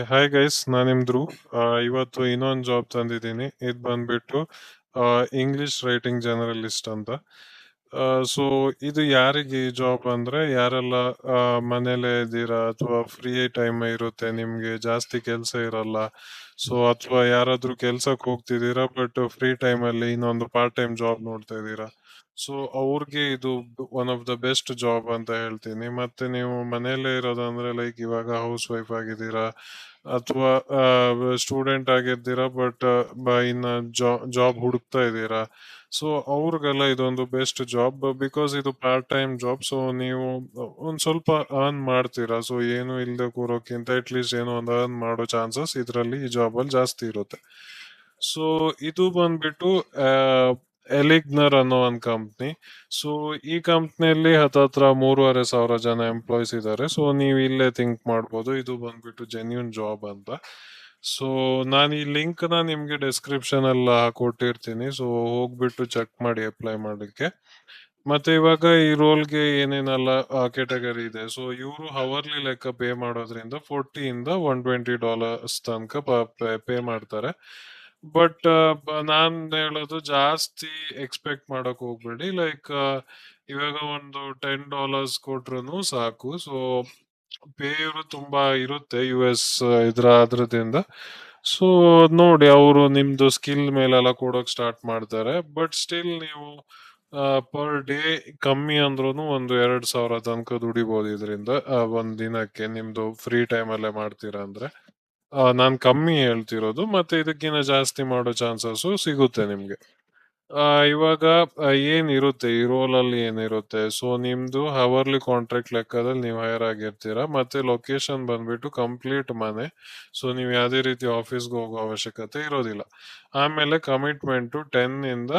Hi guys, ನಾನು ನಿಮ್ ಧ್ರುವ್. ಇವತ್ತು ಇನ್ನೊಂದು ಜಾಬ್ ತಂದಿದ್ದೀನಿ. ಇದು ಬಂದ್ಬಿಟ್ಟು ಇಂಗ್ಲಿಷ್ ರೈಟಿಂಗ್ ಜನರಲಿಸ್ಟ್ ಅಂತ. ಸೊ ಇದು ಯಾರಿಗೆ ಈ ಜಾಬ್ ಅಂದ್ರೆ, ಯಾರೆಲ್ಲ ಮನೇಲೆ ಇದ್ದೀರಾ ಅಥವಾ ಫ್ರೀ ಟೈಮ್ ಇರುತ್ತೆ, ನಿಮ್ಗೆ ಜಾಸ್ತಿ ಕೆಲಸ ಇರಲ್ಲ. ಸೊ ಅಥವಾ ಯಾರಾದ್ರೂ ಕೆಲ್ಸಕ್ಕೆ ಹೋಗ್ತಿದ್ದೀರಾ ಬಟ್ ಫ್ರೀ ಟೈಮ್ ಅಲ್ಲಿ ಇನ್ನೊಂದು ಪಾರ್ಟ್ ಟೈಮ್ ಜಾಬ್ ನೋಡ್ತಾ ಇದ್ದೀರಾ. ಸೊ ಅವ್ರಿಗೆ ಇದು one of the best job ಅಂತ ಹೇಳ್ತೀನಿ. ಮತ್ತೆ ನೀವು ಮನೆಯಲ್ಲೇ ಇರೋದಂದ್ರೆ, ಲೈಕ್ ಇವಾಗ ಹೌಸ್ ವೈಫ್ ಆಗಿದ್ದೀರಾ ಅಥವಾ ಸ್ಟೂಡೆಂಟ್ ಆಗಿದ್ದೀರಾ ಬಟ್ ಇನ್ನ ಜಾಬ್ ಹುಡುಕ್ತಾ ಇದ್ದೀರಾ. ಸೊ ಅವ್ರಿಗೆಲ್ಲ ಇದೊಂದು ಬೆಸ್ಟ್ ಜಾಬ್, ಬಿಕಾಸ್ ಇದು ಪಾರ್ಟ್ ಟೈಮ್ ಜಾಬ್. ಸೊ ನೀವು ಒಂದ್ ಸ್ವಲ್ಪ ಅರ್ನ್ ಮಾಡ್ತೀರಾ. ಸೊ ಏನು ಇಲ್ಲದೆ ಕೂರೋಕ್ಕಿಂತ ಅಟ್ಲೀಸ್ಟ್ ಏನೋ ಒಂದು ಅರ್ನ್ ಮಾಡೋ ಚಾನ್ಸಸ್ ಇದರಲ್ಲಿ ಈ ಜಾಬ್ ಅಲ್ಲಿ ಜಾಸ್ತಿ ಇರುತ್ತೆ. ಸೊ ಇದು ಬಂದ್ಬಿಟ್ಟು ಎಲಿಗ್ನರ್ ಅನ್ನೋ ಒಂದು ಕಂಪ್ನಿ. ಸೊ ಈ ಕಂಪ್ನಿಯಲ್ಲಿ ಹತ್ತತ್ರ 3,500 ಜನ ಎಂಪ್ಲಾಯೀಸ್ ಇದ್ದಾರೆ. ಸೊ ನೀವು ಇಲ್ಲೇ ಥಿಂಕ್ ಮಾಡ್ಬೋದು, ಇದು ಬಂದ್ಬಿಟ್ಟು ಜೆನ್ಯೂನ್ ಜಾಬ್ ಅಂತ. ಸೊ ನಾನು ಈ ಲಿಂಕ್ ನ ನಿಮ್ಗೆ ಡಿಸ್ಕ್ರಿಪ್ಷನ್ ಎಲ್ಲ ಕೊಟ್ಟಿರ್ತೀನಿ. ಸೊ ಹೋಗ್ಬಿಟ್ಟು ಚೆಕ್ ಮಾಡಿ ಅಪ್ಲೈ ಮಾಡಲಿಕ್ಕೆ. ಮತ್ತೆ ಇವಾಗ ಈ ರೋಲ್ಗೆ ಏನೇನೆಲ್ಲ ಕೆಟಗರಿ ಇದೆ. ಸೊ ಇವರು ಹವರ್ಲಿ ಲೆಕ್ಕ ಪೇ ಮಾಡೋದ್ರಿಂದ $40 ಇಂದ $120 ತನಕ ಪೇ ಮಾಡ್ತಾರೆ. ಬಟ್ ನಾನ್ ಹೇಳೋದು, ಜಾಸ್ತಿ ಎಕ್ಸ್ಪೆಕ್ಟ್ ಮಾಡಕ್ ಹೋಗ್ಬೇಡಿ. ಲೈಕ್ ಇವಾಗ ಒಂದು $10 ಕೊಟ್ರು ಸಾಕು. ಸೊ ಪೇ ಇವರು ತುಂಬಾ ಇರುತ್ತೆ US ಅದ್ರದಿಂದ. ಸೊ ನೋಡಿ, ಅವರು ನಿಮ್ದು ಸ್ಕಿಲ್ ಮೇಲೆಲ್ಲ ಕೊಡೋಕ್ ಸ್ಟಾರ್ಟ್ ಮಾಡ್ತಾರೆ. ಬಟ್ ಸ್ಟಿಲ್ ನೀವು ಪರ್ ಡೇ ಕಮ್ಮಿ ಅಂದ್ರೂ ಒಂದು 2,000 ತನಕ ದುಡಿಬಹುದು ಇದರಿಂದ. ಒಂದ್ ದಿನಕ್ಕೆ ನಿಮ್ದು ಫ್ರೀ ಟೈಮ್ ಅಲ್ಲೇ ಮಾಡ್ತೀರಾ ಅಂದ್ರೆ. ನಾನ್ ಕಮ್ಮಿ ಹೇಳ್ತಿರೋದು, ಮತ್ತೆ ಇದಕ್ಕಿಂತ ಜಾಸ್ತಿ ಮಾಡೋ ಚಾನ್ಸಸ್ ಸಿಗುತ್ತೆ ನಿಮ್ಗೆ. ಇವಾಗ ಏನಿರುತ್ತೆ ಈ ರೋಲ್ ಅಲ್ಲಿ ಏನಿರುತ್ತೆ, ಸೊ ನಿಮ್ದು ಹವರ್ಲಿ ಕಾಂಟ್ರಾಕ್ಟ್ ಲೆಕ್ಕದಲ್ಲಿ ನೀವು ಹೈರ್ ಆಗಿರ್ತೀರಾ. ಮತ್ತೆ ಲೊಕೇಶನ್ ಬಂದ್ಬಿಟ್ಟು ಕಂಪ್ಲೀಟ್ ಮನೆ. ಸೊ ನೀವು ಯಾವುದೇ ರೀತಿ ಆಫೀಸ್ಗೆ ಹೋಗೋ ಅವಶ್ಯಕತೆ ಇರೋದಿಲ್ಲ. ಆಮೇಲೆ ಕಮಿಟ್ಮೆಂಟ್ 10 ಇಂದ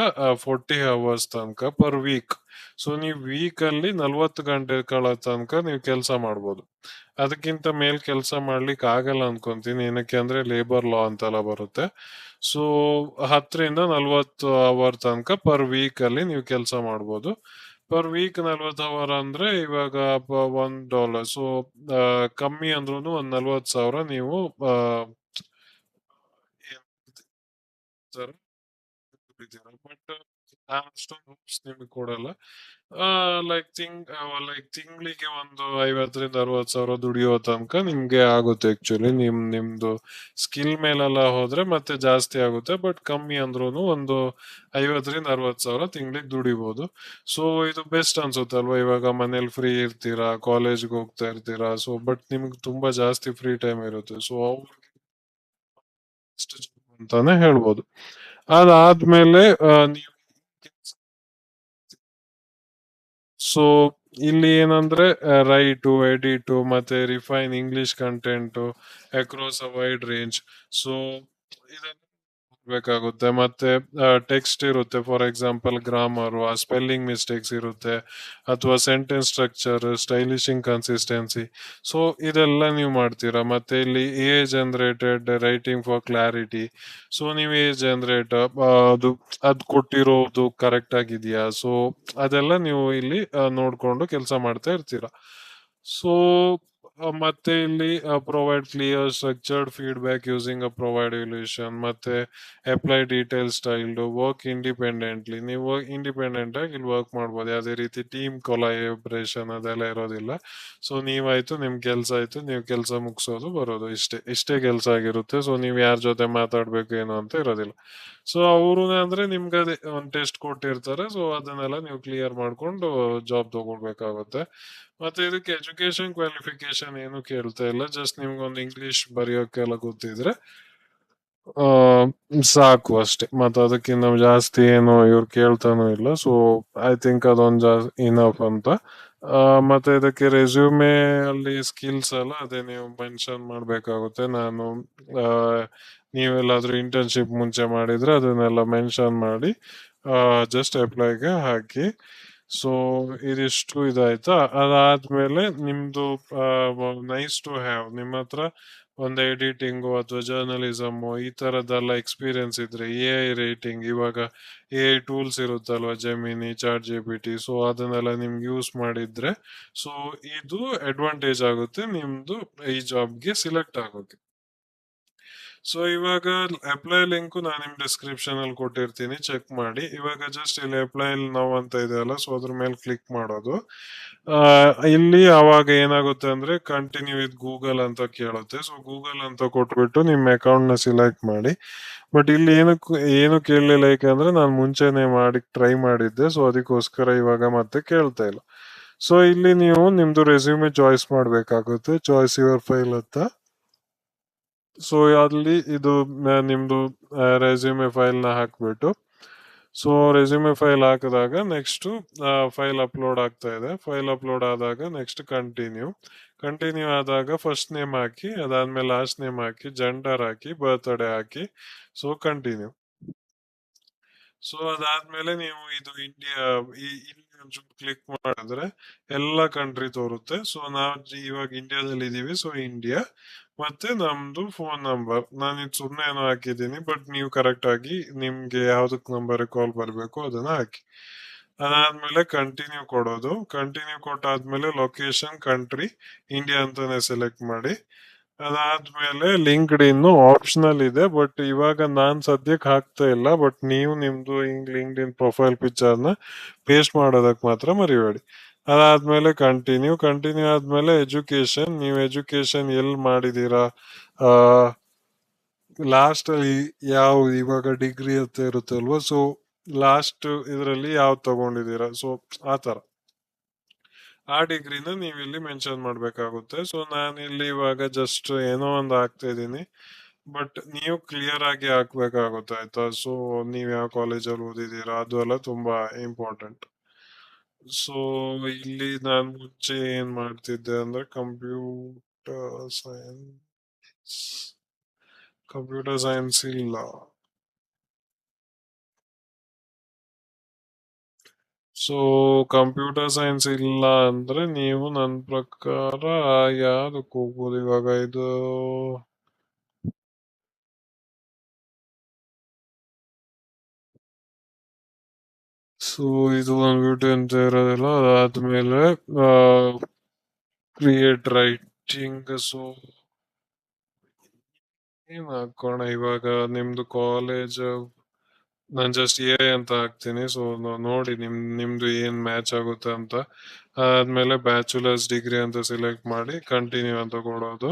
40 hours ತನಕ ಪರ್ ವೀಕ್. ಸೊ ನೀವು ವೀಕ್ ಅಲ್ಲಿ 40 ಗಂಟೆಗಳ ತನಕ ನೀವು ಕೆಲಸ ಮಾಡ್ಬೋದು. ಅದಕ್ಕಿಂತ ಮೇಲ್ ಕೆಲಸ ಮಾಡ್ಲಿಕ್ಕೆ ಆಗಲ್ಲ ಅನ್ಕೊಂತೀನಿ. ಏನಕ್ಕೆ ಅಂದ್ರೆ ಲೇಬರ್ ಲಾ ಅಂತೆಲ್ಲ ಬರುತ್ತೆ. ಸೊ 10 ರಿಂದ 40 ಅವರ್ ತನಕ ಪರ್ ವೀಕ್ ಅಲ್ಲಿ ನೀವು ಕೆಲಸ ಮಾಡ್ಬೋದು. ಪರ್ ವೀಕ್ 40 ಅವರ್ ಅಂದ್ರೆ ಇವಾಗ $1. ಸೊ ಕಮ್ಮಿ ಅಂದ್ರೂ ಒಂದ್ 40,000 ನೀವು ಬಟ್ ನಾನು ಅಷ್ಟೊಂದು ಹೋಪ್ಸ್ ನಿಮಗೆ ಕೊಡಲ್ಲ. ಲೈಕ್ ತಿಂಗಳಿಗೆ ಒಂದು 50 ರಿಂದ 60 ಸಾವಿರ ದುಡಿಯೋ ತನಕ ನಿಮ್ಗೆ ಆಗುತ್ತೆ. ಆಕ್ಚುಲಿ ನಿಮ್ದು ಸ್ಕಿಲ್ ಮೇಲೆಲ್ಲ ಹೋದ್ರೆ ಮತ್ತೆ ಜಾಸ್ತಿ ಆಗುತ್ತೆ. ಬಟ್ ಕಮ್ಮಿ ಅಂದ್ರೂ ಒಂದು 50 ರಿಂದ 60 ಸಾವಿರ ತಿಂಗಳಿಗೆ ದುಡಿಬಹುದು. ಸೊ ಇದು ಬೆಸ್ಟ್ ಅನ್ಸುತ್ತೆ ಅಲ್ವಾ? ಇವಾಗ ಮನೇಲಿ ಫ್ರೀ ಇರ್ತೀರಾ, ಕಾಲೇಜ್ಗೆ ಹೋಗ್ತಾ ಇರ್ತೀರಾ. ಸೊ ಬಟ್ ನಿಮ್ಗೆ ತುಂಬಾ ಜಾಸ್ತಿ ಫ್ರೀ ಟೈಮ್ ಇರುತ್ತೆ. ಸೊ ಅಂತಾನೆ ಹೇಳ್ಬೋದು. ಅದಾದ್ಮೇಲೆ ನೀವು, ಸೊ ಇಲ್ಲಿ ಏನಂದ್ರೆ ರೈಟು, ಎಡಿಟು ಮತ್ತೆ ರಿಫೈನ್ ಇಂಗ್ಲಿಷ್ ಕಂಟೆಂಟ್ ಅಕ್ರಾಸ್ ಅ ವೈಡ್ ರೇಂಜ್. ಸೊ ಇದೆಲ್ಲ ಬೇಕಾಗುತ್ತೆ. ಮತ್ತೆ ಟೆಕ್ಸ್ಟ್ ಇರುತ್ತೆ, for example grammar, spelling mistakes ಇರುತ್ತೆ, ಅಥವಾ ಸೆಂಟೆನ್ಸ್ ಸ್ಟ್ರಕ್ಚರ್, ಸ್ಟೈಲಿಶಿಂಗ್ ಕನ್ಸಿಸ್ಟೆನ್ಸಿ. ಸೊ ಇದೆಲ್ಲ ನೀವು ಮಾಡ್ತೀರಾ. ಮತ್ತೆ ಇಲ್ಲಿ A generated writing for clarity. So ನೀವು ಎ ಜನರೇಟ್ ಅದು ಅದು ಕೊಟ್ಟಿರೋದು ಕರೆಕ್ಟ್ ಆಗಿದೆಯಾ, ಸೊ ಅದೆಲ್ಲ ನೀವು ಇಲ್ಲಿ ನೋಡ್ಕೊಂಡು ಕೆಲಸ ಮಾಡ್ತಾ ಇರ್ತೀರಾ. ಸೊ ಮತ್ತೆ ಇಲ್ಲಿ provide clear structured feedback using a provide illusion. ಮತ್ತೆ apply detail styled work independently. ನೀವು ಇಂಡಿಪೆಂಡೆಂಟ್ ಆಗಿ ಇಲ್ಲಿ ವರ್ಕ್ ಮಾಡ್ಬೋದು. ಯಾವುದೇ ರೀತಿ ಟೀಮ್ ಕೊಲಾಬ್ರೇಷನ್ ಅದೆಲ್ಲ ಇರೋದಿಲ್ಲ. ಸೊ ನೀವಾಯ್ತು, ನಿಮ್ ಕೆಲಸ ಆಯ್ತು, ನೀವು ಕೆಲಸ ಮುಗಿಸೋದು ಬರೋದು, ಇಷ್ಟೇ ಇಷ್ಟೇ ಕೆಲಸ ಆಗಿರುತ್ತೆ. ಸೊ ನೀವು ಯಾರ ಜೊತೆ ಮಾತಾಡ್ಬೇಕು ಏನು ಅಂತ ಇರೋದಿಲ್ಲ. ಸೊ ಅವರು ಅಂದ್ರೆ ನಿಮ್ಗೆ ಅದೇ ಒಂದು ಟೆಸ್ಟ್ ಕೊಟ್ಟಿರ್ತಾರೆ. ಸೊ ಅದನ್ನೆಲ್ಲ ನೀವು ಕ್ಲಿಯರ್ ಮಾಡ್ಕೊಂಡು ಜಾಬ್ ತಗೊಳ್ಬೇಕಾಗುತ್ತೆ. ಮತ್ತೆ ಇದಕ್ಕೆ ಎಜುಕೇಶನ್ ಕ್ವಾಲಿಫಿಕೇಶನ್ ಏನು ಕೇಳ್ತಾ ಇಲ್ಲ. ಜಸ್ಟ್ ನಿಮ್ಗೆ ಒಂದು ಇಂಗ್ಲಿಷ್ ಬರೆಯೋಕೆಲ್ಲ ಗೊತ್ತಿದ್ರೆ ಆ ಸಾಕು ಅಷ್ಟೇ. ಮತ್ತೆ ಅದಕ್ಕಿಂತ ಜಾಸ್ತಿ ಏನು ಇವ್ರು ಕೇಳ್ತಾನೂ ಇಲ್ಲ. ಸೊ ಐ ಥಿಂಕ್ ಅದೊಂದು ಇನಫ್ ಅಂತ. ಮತ್ತೆ ಇದಕ್ಕೆ ರೆಸ್ಯೂಮೆ ಅಲ್ಲಿ ಸ್ಕಿಲ್ಸ್ ಎಲ್ಲ ಅದೇ ನೀವು ಮೆನ್ಷನ್ ಮಾಡ್ಬೇಕಾಗುತ್ತೆ. ನಾನು ಆ, ನೀವೆಲ್ಲಾದ್ರೂ ಇಂಟರ್ನ್ಶಿಪ್ ಮುಂಚೆ ಮಾಡಿದ್ರೆ ಅದನ್ನೆಲ್ಲ ಮೆನ್ಷನ್ ಮಾಡಿ ಜಸ್ಟ್ ಅಪ್ಲೈಗೆ ಹಾಕಿ. ಸೊ ಇದಿಷ್ಟು ಇದಾಯ್ತಾ. ಅದಾದ್ಮೇಲೆ ನಿಮ್ದು ನೈಸ್ ಟು ಹ್ಯಾವ್ ನಿಮ್ಮ ಹತ್ರ ಒಂದು ಎಡಿಟಿಂಗು ಅಥವಾ ಜರ್ನಲಿಸಮು ಈ ತರದೆಲ್ಲ ಎಕ್ಸ್ಪೀರಿಯನ್ಸ್ ಇದ್ರೆ, AI ರೇಟಿಂಗ್, ಇವಾಗ AI ಟೂಲ್ಸ್ ಇರುತ್ತಲ್ವಾ, ಜೆಮಿನಿ, ChatGPT. ಸೊ ಅದನ್ನೆಲ್ಲ ನಿಮ್ಗೆ ಯೂಸ್ ಮಾಡಿದ್ರೆ, ಸೊ ಇದು ಅಡ್ವಾಂಟೇಜ್ ಆಗುತ್ತೆ ನಿಮ್ದು ಈ ಜಾಬ್ಗೆ ಸಿಲೆಕ್ಟ್ ಆಗೋಕೆ. ಸೊ ಇವಾಗ ಅಪ್ಲೈ ಲಿಂಕ್ ನಾನು ನಿಮ್ ಡಿಸ್ಕ್ರಿಪ್ಷನ್ ಅಲ್ಲಿ ಕೊಟ್ಟಿರ್ತೀನಿ, ಚೆಕ್ ಮಾಡಿ. ಇವಾಗ ಜಸ್ಟ್ ಇಲ್ಲಿ ಅಪ್ಲೈ ನಾವು ಅಂತ ಇದೆ ಅಲ್ಲ, ಸೊ ಅದ್ರ ಮೇಲೆ ಕ್ಲಿಕ್ ಮಾಡೋದು. ಆ, ಇಲ್ಲಿ ಅವಾಗ ಏನಾಗುತ್ತೆ ಅಂದ್ರೆ ಕಂಟಿನ್ಯೂ ವಿತ್ ಗೂಗಲ್ ಅಂತ ಕೇಳುತ್ತೆ. ಸೊ ಗೂಗಲ್ ಅಂತ ಕೊಟ್ಬಿಟ್ಟು ನಿಮ್ಮ ಅಕೌಂಟ್ ನ ಸಿಲೆಕ್ಟ್ ಮಾಡಿ. ಬಟ್ ಇಲ್ಲಿ ಏನು ಕೇಳಲಿಲ್ಲ, ಯಾಕಂದ್ರೆ ನಾನು ಮುಂಚೆನೆ ಮಾಡಿ ಟ್ರೈ ಮಾಡಿದ್ದೆ, ಸೊ ಅದಕ್ಕೋಸ್ಕರ ಇವಾಗ ಮತ್ತೆ ಕೇಳ್ತಾ ಇಲ್ಲ. ಸೊ ಇಲ್ಲಿ ನೀವು ನಿಮ್ದು ರೆಸ್ಯೂಮೆ ಚಾಯ್ಸ್ ಮಾಡ್ಬೇಕಾಗುತ್ತೆ, ಚಾಯ್ಸ್ ಯುವರ್ ಫೈಲ್ ಅಂತ. ಸೊ ಅಲ್ಲಿ ಇದು ನಿಮ್ದು ರೆಸ್ಯೂಮೆ ಫೈಲ್ ನ ಹಾಕ್ಬಿಟ್ಟು, ಸೊ ರೆಸ್ಯೂಮೆ ಫೈಲ್ ಹಾಕಿದಾಗ ನೆಕ್ಸ್ಟ್ ಫೈಲ್ ಅಪ್ಲೋಡ್ ಆಗ್ತಾ ಇದೆ. ಫೈಲ್ ಅಪ್ಲೋಡ್ ಆದಾಗ ನೆಕ್ಸ್ಟ್ ಕಂಟಿನ್ಯೂ ಆದಾಗ ಫಸ್ಟ್ ನೇಮ್ ಹಾಕಿ, ಅದಾದ್ಮೇಲೆ ಲಾಸ್ಟ್ ನೇಮ್ ಹಾಕಿ, ಜೆಂಡರ್ ಹಾಕಿ, ಬರ್ತ್ಡೇ ಹಾಕಿ, ಸೊ ಕಂಟಿನ್ಯೂ. ಸೊ ಅದಾದ್ಮೇಲೆ ನೀವು ಇದು ಇಂಡಿಯಾ, ಇಲ್ಲಿ ಒಂಚೂರು ಕ್ಲಿಕ್ ಮಾಡಿದ್ರೆ ಎಲ್ಲ ಕಂಟ್ರಿ ತೋರುತ್ತೆ. ಸೊ ನಾವು ಇವಾಗ ಇಂಡಿಯಾದಲ್ಲಿ ಇದೀವಿ, ಸೊ ಇಂಡಿಯಾ, ಮತ್ತೆ ನಮ್ದು ಫೋನ್ ನಂಬರ್. ನಾನು ಇದು ಸುಮ್ಮನೆ ಏನೋ ಹಾಕಿದ್ದೀನಿ, ಬಟ್ ನೀವು ಕರೆಕ್ಟ್ ಆಗಿ ನಿಮ್ಗೆ ಯಾವ್ದಕ್ ನಂಬರ್ ಕಾಲ್ ಬರಬೇಕು ಅದನ್ನ ಹಾಕಿ. ಅದಾದ್ಮೇಲೆ ಕಂಟಿನ್ಯೂ ಕೊಡೋದು. ಕಂಟಿನ್ಯೂ ಕೊಟ್ಟಾದ್ಮೇಲೆ ಲೊಕೇಶನ್ ಕಂಟ್ರಿ ಇಂಡಿಯಾ ಅಂತಾನೆ ಸೆಲೆಕ್ಟ್ ಮಾಡಿ. ಅದಾದ್ಮೇಲೆ ಲಿಂಕ್ಡ್ ಇನ್ ಆಪ್ಷನಲ್ ಇದೆ, ಬಟ್ ಇವಾಗ ನಾನ್ ಸದ್ಯಕ್ಕೆ ಹಾಕ್ತಾ ಇಲ್ಲ. ಬಟ್ ನೀವು ನಿಮ್ದು ಲಿಂಕ್ಡ್ ಇನ್ ಪ್ರೊಫೈಲ್ ಪಿಕ್ಚರ್ ನ ಪೇಸ್ಟ್ ಮಾಡೋದಕ್ ಮಾತ್ರ ಮರಿಬೇಡಿ. ಅದಾದ್ಮೇಲೆ ಕಂಟಿನ್ಯೂ ಆದ್ಮೇಲೆ ಎಜುಕೇಶನ್, ನೀವು ಎಜುಕೇಶನ್ ಎಲ್ಲಿ ಮಾಡಿದೀರಾ, ಲಾಸ್ಟ್ ಅಲ್ಲಿ ಯಾವ, ಇವಾಗ ಡಿಗ್ರಿ ಅಂತ ಇರುತ್ತೆ ಅಲ್ವಾ, ಸೊ ಲಾಸ್ಟ್ ಇದರಲ್ಲಿ ಯಾವ್ದು ತಗೊಂಡಿದ್ದೀರಾ, ಸೊ ಆತರ ಆ ಡಿಗ್ರಿನ ನೀವು ಇಲ್ಲಿ ಮೆನ್ಷನ್ ಮಾಡ್ಬೇಕಾಗುತ್ತೆ. ಸೊ ನಾನು ಇಲ್ಲಿ ಇವಾಗ ಜಸ್ಟ್ ಏನೋ ಒಂದು ಹಾಕ್ತಾ ಇದ್ದೀನಿ, ಬಟ್ ನೀವು ಕ್ಲಿಯರ್ ಆಗಿ ಹಾಕ್ಬೇಕಾಗುತ್ತೆ, ಆಯ್ತಾ. ಸೊ ನೀವು ಯಾವ ಕಾಲೇಜಲ್ಲಿ ಓದಿದ್ದೀರಾ ಅದು ಎಲ್ಲ ತುಂಬಾ ಇಂಪಾರ್ಟೆಂಟ್. ಸೊ ಇಲ್ಲಿ ನಾನು ಮುಂಚೆ ಏನ್ ಮಾಡ್ತಿದ್ದೆ ಅಂದ್ರೆ ಸೈನ್ಸ್ ಕಂಪ್ಯೂಟರ್ ಸೈನ್ಸ್ ಇಲ್ಲ. ಸೊ ಕಂಪ್ಯೂಟರ್ ಸೈನ್ಸ್ ಇಲ್ಲ ಅಂದ್ರೆ ನೀವು ನನ್ನ ಪ್ರಕಾರ ಯಾವ್ದಕ್ಕೆ ಹೋಗ್ಬೋದು ಇವಾಗ, ಇದು ಸೊ ಇದು ಬಂದ್ಬಿಟ್ಟು ಎಂತ ಇರೋದಿಲ್ಲ. ಅದಾದ್ಮೇಲೆ ಕ್ರಿಯೇಟ್ ರೈಟಿಂಗ್. ಸೊ ಏನ್ ಹಾಕೋಣ ಇವಾಗ, ನಿಮ್ದು ಕಾಲೇಜ್ ನಾನು ಜಸ್ಟ್ ಎ ಅಂತ ಹಾಕ್ತೀನಿ. ಸೊ ನೋಡಿ ನಿಮ್ದು ಏನ್ ಮ್ಯಾಚ್ ಆಗುತ್ತೆ ಅಂತ. ಅದಾದ್ಮೇಲೆ ಬ್ಯಾಚುಲರ್ಸ್ ಡಿಗ್ರಿ ಅಂತ ಸೆಲೆಕ್ಟ್ ಮಾಡಿ ಕಂಟಿನ್ಯೂ ಅಂತ ಕೊಡೋದು.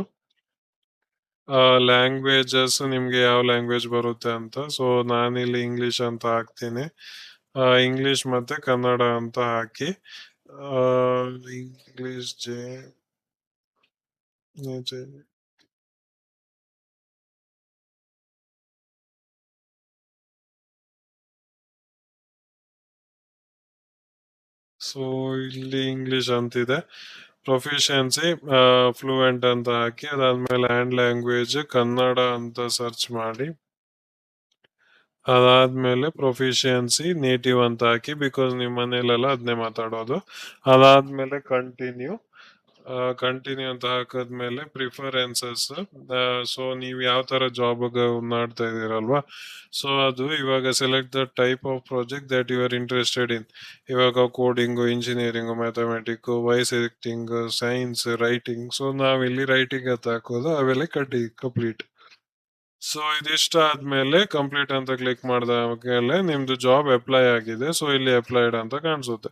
ಲ್ಯಾಂಗ್ವೇಜಸ್ ನಿಮ್ಗೆ ಯಾವ ಲ್ಯಾಂಗ್ವೇಜ್ ಬರುತ್ತೆ ಅಂತ. ಸೊ ನಾನಿಲ್ಲಿ ಇಂಗ್ಲಿಷ್ ಅಂತ ಹಾಕ್ತೀನಿ. ಇಂಗ್ಲಿಷ್ ಮತ್ತೆ ಕನ್ನಡ ಅಂತ ಹಾಕಿ, ಇಂಗ್ಲಿಷ್ ಸೊ ಇಲ್ಲಿ ಇಂಗ್ಲಿಷ್ ಅಂತಿದೆ. ಪ್ರೊಫಿಷಿಯನ್ಸಿ ಫ್ಲೂಯೆಂಟ್ ಅಂತ ಹಾಕಿ, ಅದಾದ್ಮೇಲೆ ಹ್ಯಾಂಡ್ ಲ್ಯಾಂಗ್ವೇಜ್ ಕನ್ನಡ ಅಂತ ಸರ್ಚ್ ಮಾಡಿ, ಅದಾದ್ಮೇಲೆ ಪ್ರೊಫಿಷಿಯನ್ಸಿ ನೇಟಿವ್ ಅಂತ ಹಾಕಿ, ಬಿಕಾಸ್ ನಿಮ್ಮ ಮನೇಲೆಲ್ಲ ಅದನ್ನೇ ಮಾತಾಡೋದು. ಅದಾದ್ಮೇಲೆ ಕಂಟಿನ್ಯೂ ಅಂತ ಹಾಕಿದ್ಮೇಲೆ ಪ್ರಿಫರೆನ್ಸಸ್. ಸೊ ನೀವು ಯಾವ ತರ ಜಾಬ್ ಮಾಡ್ತಾ ಇದೀರಲ್ವಾ, ಸೊ ಅದು ಇವಾಗ select the type of project that you are interested in. ಇವಾಗ coding, engineering, mathematic, voice editing, science, writing. So ನಾವಿಲ್ಲಿ ರೈಟಿಂಗ್ ಅಂತ ಹಾಕೋದು, ಅವೆಲ್ಲ ಕಂಪ್ಲೀಟ್. ಸೊ ಇದಿಷ್ಟ ಆದ್ಮೇಲೆ ಕಂಪ್ಲೀಟ್ ಅಂತ ಕ್ಲಿಕ್ ಮಾಡಿದಾಗಲೇ ನಿಮ್ದು ಜಾಬ್ ಅಪ್ಲೈ ಆಗಿದೆ. ಸೊ ಇಲ್ಲಿ ಅಪ್ಲೈಡ್ ಅಂತ ಕಾಣಿಸುತ್ತೆ.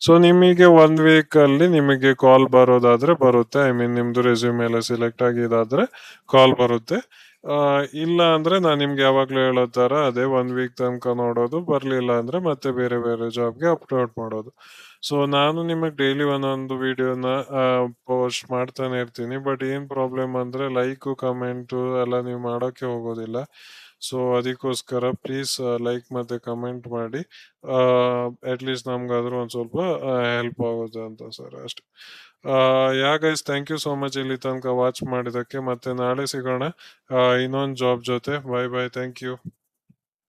ಸೊ ನಿಮಗೆ 1 ವೀಕ್ ಅಲ್ಲಿ ನಿಮಗೆ ಕಾಲ್ ಬರೋದಾದ್ರೆ ಬರುತ್ತೆ. ಐ ಮೀನ್ ನಿಮ್ದು ರೆಸ್ಯೂಮ್ ಎಲ್ಲ ಸೆಲೆಕ್ಟ್ ಆಗಿದಾದ್ರೆ ಕಾಲ್ ಬರುತ್ತೆ. ಇಲ್ಲ ಅಂದ್ರೆ ನಾನು ನಿಮ್ಗೆ ಯಾವಾಗ್ಲೂ ಹೇಳೋ ತರ ಅದೇ 1 ವೀಕ್ ತನಕ ನೋಡೋದು, ಬರ್ಲಿಲ್ಲ ಅಂದ್ರೆ ಮತ್ತೆ ಬೇರೆ ಬೇರೆ ಜಾಬ್ಗೆ ಅಪ್ಲೋಡ್ ಮಾಡೋದು. ಸೊ ನಾನು ನಿಮಗೆ ಡೈಲಿ ಒಂದೊಂದು ವಿಡಿಯೋನ ಪೋಸ್ಟ್ ಮಾಡ್ತಾನೆ ಇರ್ತೀನಿ. ಬಟ್ ಏನ್ ಪ್ರಾಬ್ಲಮ್ ಅಂದ್ರೆ ಲೈಕ್ ಕಮೆಂಟ್ ಎಲ್ಲ ನೀವು ಮಾಡೋಕೆ ಹೋಗೋದಿಲ್ಲ. ಸೊ ಅದಕ್ಕೋಸ್ಕರ ಪ್ಲೀಸ್ ಲೈಕ್ ಮತ್ತೆ ಕಮೆಂಟ್ ಮಾಡಿ. ಅಟ್ ಲೀಸ್ಟ್ ನಮ್ಗಾದ್ರೂ ಒಂದ್ ಸ್ವಲ್ಪ ಹೆಲ್ಪ್ ಆಗುತ್ತೆ ಅಂತ ಸರ್, ಅಷ್ಟೇ. Yeah guys, thank you so much ಇಲ್ಲಿ ತನಕ ವಾಚ್ ಮಾಡಿದಕ್ಕೆ. ಮತ್ತೆ ನಾಳೆ ಸಿಗೋಣ ಇನ್ನೊಂದು ಜಾಬ್ ಜೊತೆ. Bye bye, thank you.